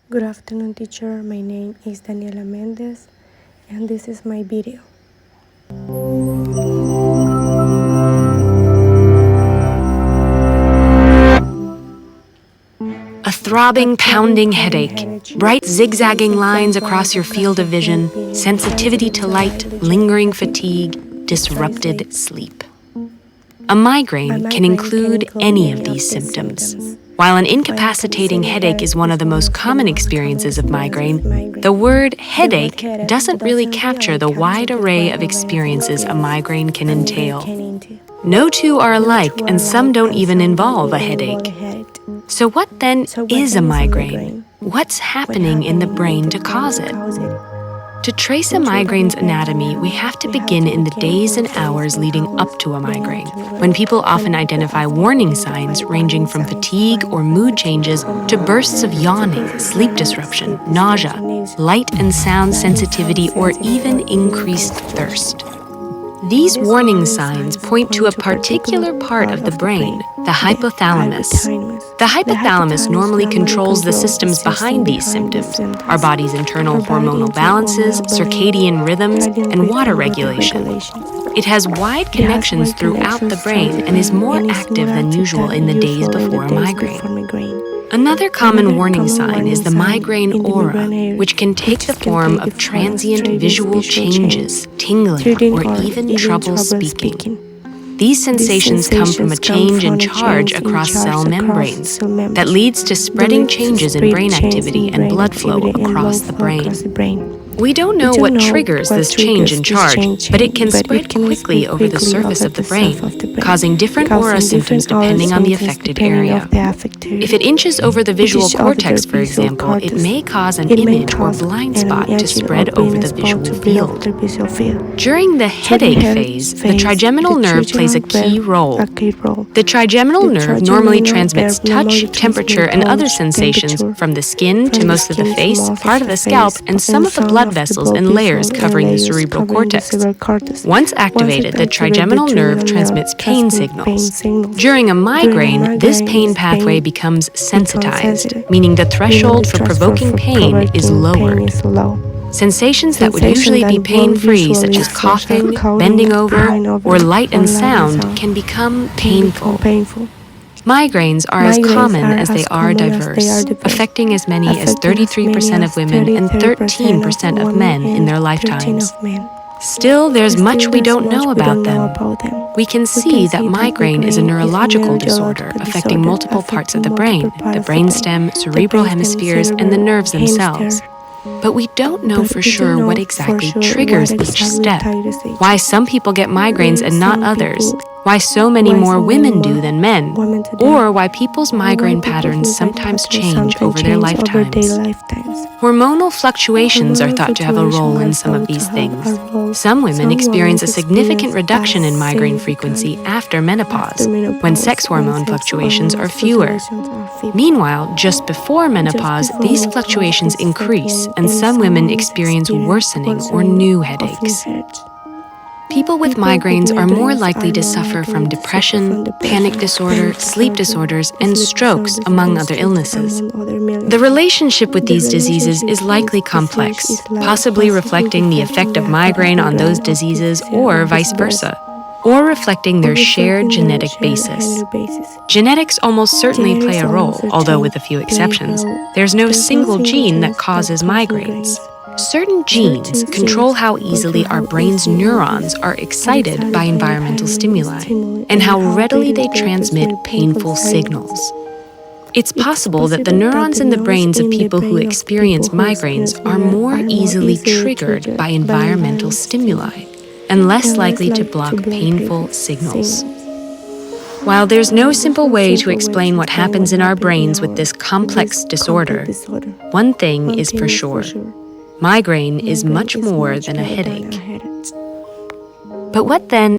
Good afternoon, teacher. My name is Daniela Mendez, and this is my video. A throbbing, pounding headache, bright zigzagging lines across your field of vision, sensitivity to light, lingering fatigue, disrupted sleep. A migraine can include any of these symptoms. While an incapacitating headache is one of the most common experiences of migraine, the word headache doesn't really capture the wide array of experiences a migraine can entail. No two are alike, and some don't even involve a headache. So what then is a migraine? What's happening in the brain to cause it? To trace a migraine's anatomy, we have to begin in the days and hours leading up to a migraine, when people often identify warning signs ranging from fatigue or mood changes to bursts of yawning, sleep disruption, nausea, light and sound sensitivity, or even increased thirst. These warning signs point to a particular part of the brain, the hypothalamus. The hypothalamus normally controls the systems behind these symptoms, our body's internal hormonal balances, circadian rhythms, and water regulation. It has wide connections throughout the brain and is more active than usual in the days before a migraine. Another common warning sign is the migraine aura, which can take the form of transient visual changes, tingling, or even trouble speaking. These sensations come from a change in charge across cell membranes that leads to spreading changes in brain activity and blood flow across the brain. We don't know what triggers this change in charge, but it can spread quickly over the surface of the brain, causing different aura symptoms depending on the affected area. If it inches over the visual cortex, for example, it may cause an image or blind spot to spread over the visual field. During the headache phase, the trigeminal nerve plays a key role. The trigeminal nerve normally transmits touch, temperature, and other sensations from the skin to most of the face, part of the scalp, and some of the blood vessels and layers covering the cerebral cortex. Once activated, the trigeminal nerve transmits pain signals. During a migraine, this pain pathway becomes sensitized, meaning the threshold for provoking pain is lowered. Sensations that would usually be pain-free, such as coughing, bending over, or light and sound, can become painful. Migraines are as common as they are diverse, affecting as many as 33% of women and 13% of men in their lifetimes. Still, there's much we don't know about them. We can see that migraine is a neurological disorder affecting multiple parts of the brainstem, cerebral hemispheres, and the nerves themselves. But we don't know for sure what exactly triggers each step, why some people get migraines and not others, why so many more women do than men, or why people's migraine patterns sometimes change over their lifetimes. Hormonal fluctuations are thought to have a role in some of these things. Some women experience a significant reduction in migraine frequency after menopause, when sex hormone fluctuations are fewer. Meanwhile, just before menopause, these fluctuations increase, and some women experience worsening or new headaches. People with migraines are more likely to suffer from depression, panic disorder, sleep disorders, and strokes, among other illnesses. The relationship with these diseases is likely complex, possibly reflecting the effect of migraine on those diseases or vice versa, or reflecting their shared genetic basis. Genetics almost certainly play a role, although with a few exceptions. There's no single gene that causes migraines. Certain genes control how easily our brain's neurons are excited by environmental stimuli and how readily they transmit painful signals. It's possible that the neurons in the brains of people who experience migraines are more easily triggered by environmental stimuli and less likely to block painful signals. While there's no simple way to explain what happens in our brains with this complex disorder, one thing is for sure. Migraine is much more than a headache. But what then